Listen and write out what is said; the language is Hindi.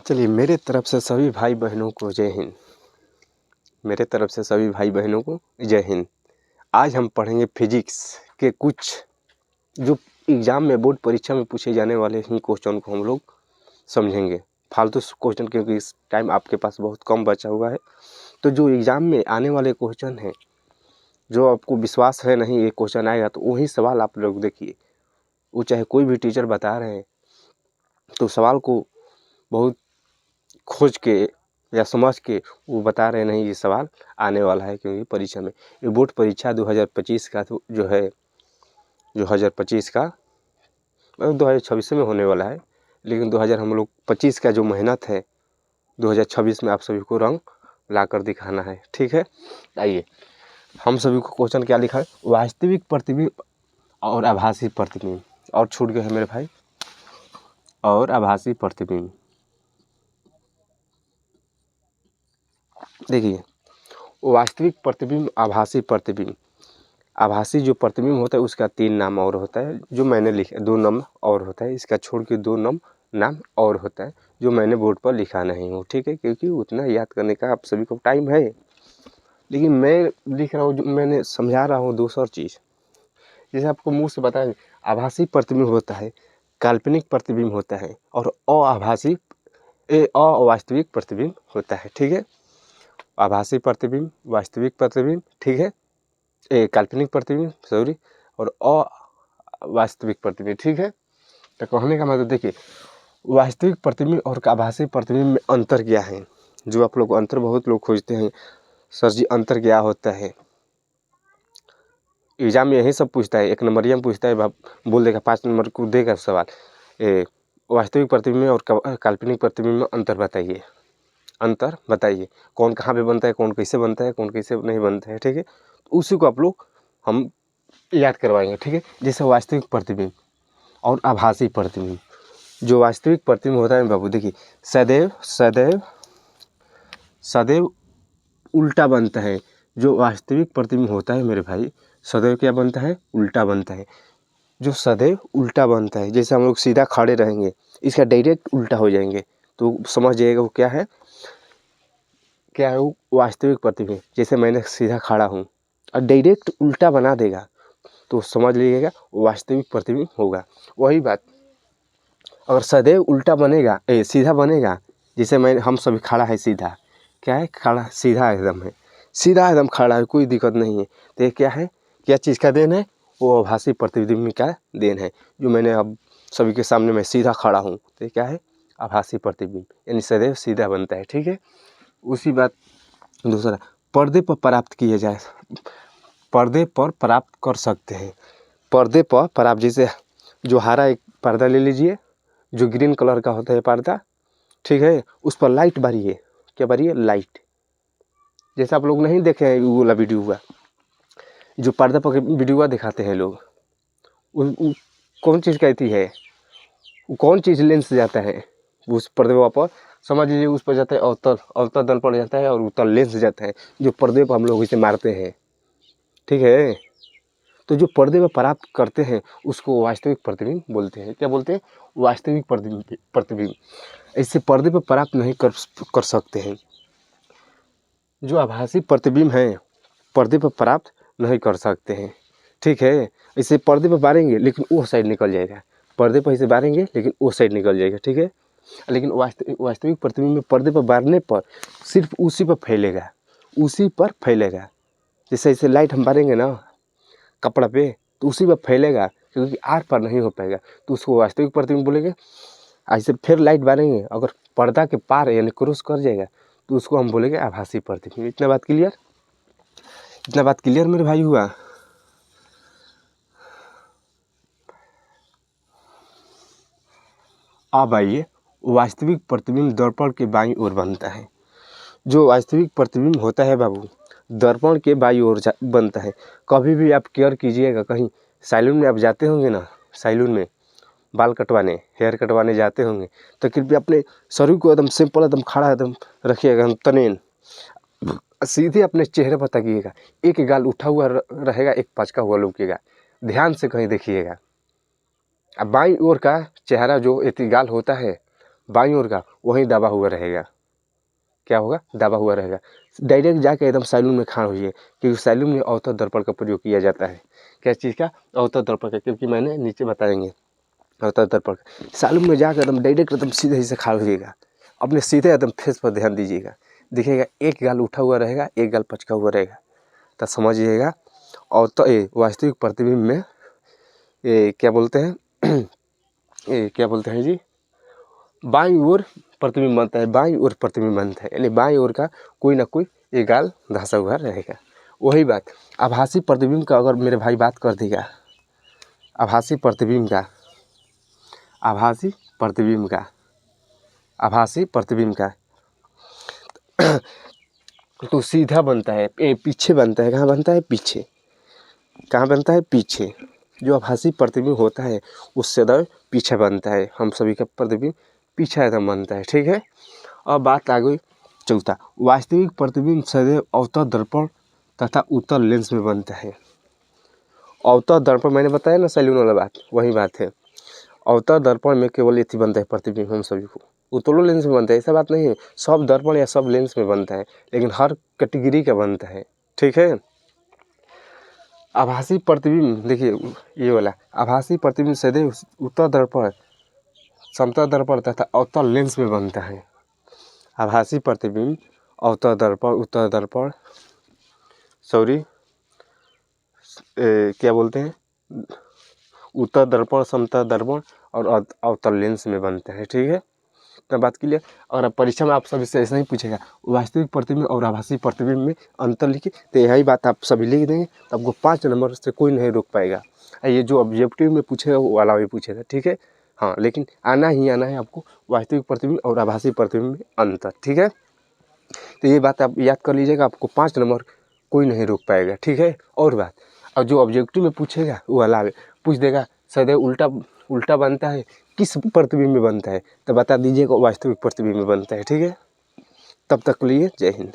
चलिए, मेरे तरफ से सभी भाई बहनों को जय हिंद। मेरे तरफ से सभी भाई बहनों को जय हिंद। आज हम पढ़ेंगे फिजिक्स के कुछ जो एग्ज़ाम में बोर्ड परीक्षा में पूछे जाने वाले ही क्वेश्चन को हम लोग समझेंगे। फालतू क्वेश्चन क्योंकि इस टाइम आपके पास बहुत कम बचा हुआ है, तो जो एग्ज़ाम में आने वाले क्वेश्चन हैं, जो आपको विश्वास है नहीं ये क्वेश्चन आएगा, तो वही सवाल आप लोग देखिए। वो चाहे कोई भी टीचर बता रहे हैं तो सवाल को बहुत खोज के या समझ के वो बता रहे नहीं ये सवाल आने वाला है, क्योंकि परीक्षा में ये बोर्ड परीक्षा 2025 का जो है, 2025 का 2026 में होने वाला है, लेकिन 2025 का जो मेहनत है 2026 में आप सभी को रंग ला कर दिखाना है। ठीक है, आइए हम सभी को क्वेश्चन क्या लिखा है, वास्तविक प्रतिबिंब और आभासी प्रतिबिंब, और छूट गए हैं मेरे भाई, और आभासी प्रतिबिंब। देखिए, वास्तविक प्रतिबिंब, आभासी प्रतिबिंब। आभासी जो प्रतिबिंब होता है उसका 3 नाम और होता है, जो मैंने लिखा 2 नाम और होता है, इसका छोड़ के 2 नाम और होता है जो मैंने बोर्ड पर लिखा नहीं हूँ। ठीक है, क्योंकि उतना याद करने का आप सभी को टाइम है, लेकिन मैं लिख रहा हूँ, जो मैंने समझा रहा हूँ दूसरा चीज़। जैसे आपको मुँह से बताएं, आभासी प्रतिबिंब होता है, काल्पनिक प्रतिबिंब होता है, और अवास्तविक प्रतिबिंब होता है। ठीक है, आभासी प्रतिबिंब, वास्तविक प्रतिबिंब, ठीक है, काल्पनिक प्रतिबिंब सॉरी, और अवास्तविक प्रतिबिंब। ठीक है, तो कहने का मतलब देखिए, वास्तविक प्रतिबिंब और आभासी प्रतिबिंब में अंतर क्या है, जो आप लोग अंतर बहुत लोग खोजते हैं, सर जी अंतर क्या होता है। एग्जाम में यही सब पूछता है, 1 नंबरिया में पूछता है, बोल देगा 5 नंबर को देगा सवाल, वास्तविक प्रतिबिंब और काल्पनिक प्रतिबिंब में अंतर बताइए। अंतर बताइए, कौन कहाँ पे बनता है, कौन कैसे बनता है, कौन कैसे नहीं बनता है। ठीक है, तो उसी को आप लोग हम याद करवाएंगे। ठीक है, जैसे वास्तविक प्रतिबिंब और आभासी प्रतिबिंब। जो वास्तविक प्रतिबिंब होता है बाबू, देखिए सदैव सदैव सदैव उल्टा बनता है। जो वास्तविक प्रतिबिंब होता है मेरे भाई, सदैव क्या बनता है, उल्टा बनता है। जो सदैव उल्टा बनता है, जैसे हम लोग सीधा खड़े रहेंगे, इसका डायरेक्ट उल्टा हो जाएंगे, तो समझ जाइएगा वो क्या है वो वास्तविक प्रतिबिंब। जैसे मैंने सीधा खड़ा हूँ और डायरेक्ट उल्टा बना देगा, तो समझ लीजिएगा वास्तविक प्रतिबिंब होगा। वही बात अगर सदैव उल्टा बनेगा, सीधा बनेगा, जैसे हम सभी खड़ा है सीधा, क्या है, खड़ा सीधा एकदम है, सीधा एकदम खड़ा है, कोई दिक्कत नहीं है, तो ये क्या है, क्या चीज़ का देन है, वो आभासी प्रतिबिंब का देन है। जो मैंने अब सभी के सामने मैं सीधा खड़ा हूँ, तो ये क्या है, आभासी प्रतिबिंब, यानी सदैव सीधा बनता है। ठीक है, उसी बात दूसरा, पर्दे पर प्राप्त किए जाए, पर्दे पर प्राप्त कर सकते हैं। पर्दे पर प्राप्त, जैसे जो हरा एक पर्दा ले लीजिए, जो ग्रीन कलर का होता है पर्दा, ठीक है, उस पर लाइट बारिए, क्या बारिए, लाइट। जैसे आप लोग नहीं देखे हैं वो वाला वीडियो हुआ, जो पर्दा पर वीडियो दिखाते हैं लोग, कौन चीज़ कहती है, कौन चीज़ लेंस जाता है उस पर्दे पर, समझ लीजिए उस पर जाता है अवतल दल पड़ जाता है, और उत्तल लेंस जाता है, जो पर्दे पर हम लोग इसे मारते हैं। ठीक है, तो जो पर्दे पर प्राप्त करते हैं उसको वास्तविक प्रतिबिंब बोलते हैं। क्या बोलते हैं, वास्तविक प्रतिबिंब। इससे पर्दे पर प्राप्त नहीं कर सकते हैं। जो आभासी प्रतिबिंब हैं, पर्दे पर प्राप्त नहीं कर सकते हैं। ठीक है, इसे पर्दे पर मारेंगे लेकिन वो साइड निकल जाएगा, पर्दे पर इसे मारेंगे लेकिन वो साइड निकल जाएगा। ठीक है, लेकिन वास्तविक प्रतिबिंब में पर्दे पर मारने पर सिर्फ उसी पर फैलेगा, उसी पर फैलेगा। जैसे इसे लाइट हम मारेंगे ना कपड़ा पे, तो उसी पर फैलेगा, क्योंकि आर पार नहीं हो पाएगा, तो उसको वास्तविक प्रतिबिंब बोलेंगे। ऐसे फिर लाइट मारेंगे, अगर पर्दा के पार यानी क्रॉस कर जाएगा, तो उसको हम बोलेंगे आभासी प्रतिबिंब। इतना बात क्लियर, इतना बात क्लियर मेरे भाई हुआ। अब आइए, वास्तविक प्रतिबिंब दर्पण के बाईं ओर बनता है। जो वास्तविक प्रतिबिंब होता है बाबू, दर्पण के बाईं ओर बनता है। कभी भी आप केयर कीजिएगा, कहीं सैलून में आप जाते होंगे ना, सैलून में बाल कटवाने, हेयर कटवाने जाते होंगे, तो कृपया अपने शरीर को एकदम सिंपल, एकदम खड़ा एकदम रखिएगा, एकदम तनेन, सीधे अपने चेहरे पर तकिएगा। एक गाल उठा हुआ रहेगा, एक पचका हुआ लुकेगा, ध्यान से कहीं देखिएगा। अब बाईं ओर का चेहरा जो गाल होता है बाईं ओर का, वहीं दबा हुआ रहेगा। क्या होगा? दबा हुआ रहेगा। डायरेक्ट जाके एकदम सैलून में खड़ा होइए, क्योंकि सैलून में अवतल दर्पण का प्रयोग किया जाता है। क्या चीज़ का? अवतल दर्पण का, क्योंकि मैंने नीचे बताएंगे अवतल दर्पण। सैलून में जाकर एकदम डायरेक्ट एकदम सीधे से खड़ा होइएगा, अपने सीधे एकदम फेस पर ध्यान दीजिएगा। देखिएगा एक गाल उठा हुआ रहेगा, एक गाल पचका हुआ रहेगा, तो समझिएगा वास्तविक प्रतिबिंब में क्या बोलते हैं क्या बोलते हैं जी, बाईं ओर प्रतिबिंब बनता है, बाईं ओर प्रतिबिंब बनता है, यानी बाईं ओर का कोई ना कोई एक गाल धंसा हुआ रहेगा। वही बात आभासी प्रतिबिंब का अगर मेरे भाई बात कर देगा, आभासी प्रतिबिंब का, आभासी प्रतिबिंब का, आभासी प्रतिबिंब का तो सीधा बनता है, पीछे बनता है। कहाँ बनता है? पीछे। कहाँ बनता है? पीछे। जो आभासी प्रतिबिंब होता है उससे सदैव पीछे बनता है। हम सभी का प्रतिबिंब पीछे एकदम बनता है। ठीक है। अब बात आ गई चौथा, वास्तविक प्रतिबिंब सदैव अवतल दर्पण तथा उत्तल लेंस में बनता है। अवतल दर्पण मैंने बताया ना, सैलून वाला बात, वही बात है। अवतल दर्पण में केवल एक ही बनता है प्रतिबिंब हम सभी को, उत्तलो लेंस में बनता है, ऐसा बात नहीं है सब दर्पण या सब लेंस में बनता है, लेकिन हर कैटेगरी का बनता है। ठीक है। आभासी प्रतिबिंब देखिए ये वाला आभासी प्रतिबिंब सदैव उत्तल दर्पण, समतल दर्पण तथा अवतल लेंस में बनता है। आभासी प्रतिबिंब अवतल दर्पण, उत्तल दर्पण, सॉरी क्या बोलते हैं, उत्तल दर्पण, समतल दर्पण और अवतल लेंस में बनता है। ठीक है। तो बात क्लियर। और अब परीक्षा में आप सभी से ऐसा ही पूछेगा, वास्तविक प्रतिबिंब और आभासी प्रतिबिंब में अंतर लिखिए, तो यही बात आप सभी लिख देंगे, तो आपको 5 नंबर से कोई नहीं रोक पाएगा। ये जो ऑब्जेक्टिव में पूछेगा वो वाला भी पूछेगा। ठीक है। हाँ, लेकिन आना ही आना है आपको वास्तविक प्रतिबिंब और आभासी प्रतिबिंब में अंतर। ठीक है। तो ये बात आप याद कर लीजिएगा, आपको 5 नंबर कोई नहीं रोक पाएगा। ठीक है। और बात, और जो ऑब्जेक्टिव में पूछेगा वो अलग पूछ देगा, सदैव उल्टा बनता है, किस प्रतिबिंब में बनता है, तो बता दीजिएगा वास्तविक प्रतिबिंब में बनता है। ठीक है। तब तक के लिए जय हिंद।